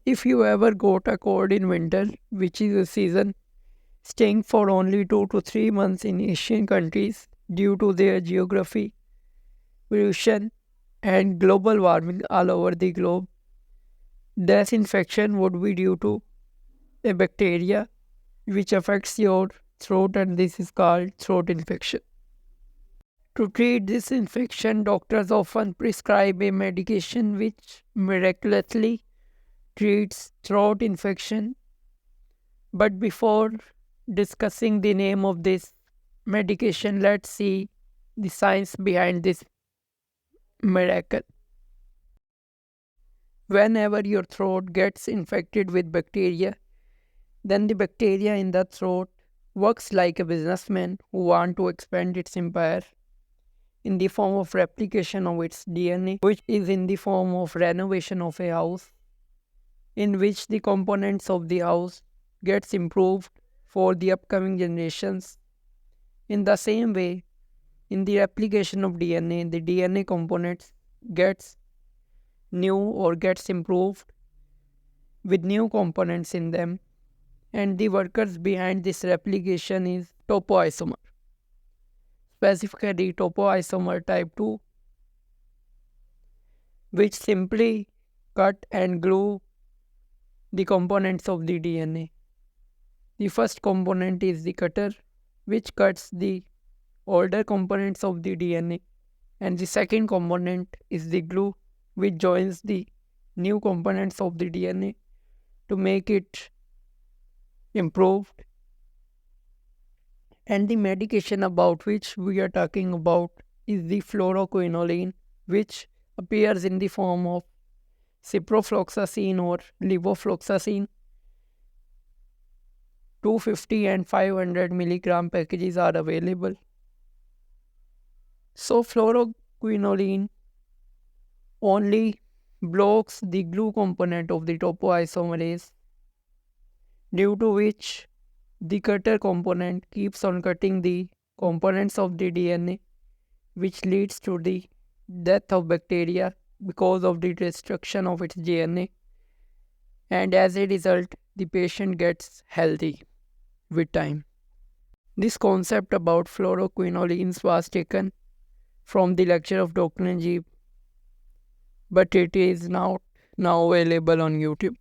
If you ever got a cold in winter, which is a season staying for only 2 to 3 months in Asian countries due to their geography, pollution, and global warming all over the globe, this infection would be due to a bacteria which affects your throat, and this is called throat infection. To treat this infection, doctors often prescribe a medication which miraculously treats throat infection. But before discussing the name of this medication, let's see the science behind this miracle. Whenever your throat gets infected with bacteria, then the bacteria in the throat works like a businessman who wants to expand its empire in the form of replication of its DNA, which is in the form of renovation of a house, in which the components of the house gets improved for the upcoming generations. In the same way, in the replication of DNA, the DNA components gets new or gets improved with new components in them, and the workers behind this replication is topoisomer, specifically topoisomer type 2, which simply cut and glue the components of the DNA. The first component is the cutter, which cuts the older components of the DNA, and the second component is the glue, which joins the new components of the DNA to make it improved. And the medication about which we are talking about is the fluoroquinoline, which appears in the form of ciprofloxacin or levofloxacin. 250 and 500 milligram packages are available. So fluoroquinoline only blocks the glue component of the topoisomerase, due to which the cutter component keeps on cutting the components of the DNA, which leads to the death of bacteria because of the destruction of its DNA, and as a result, the patient gets healthy with time. This concept about fluoroquinolines was taken from the lecture of Dr. Najib, but it is now available on YouTube.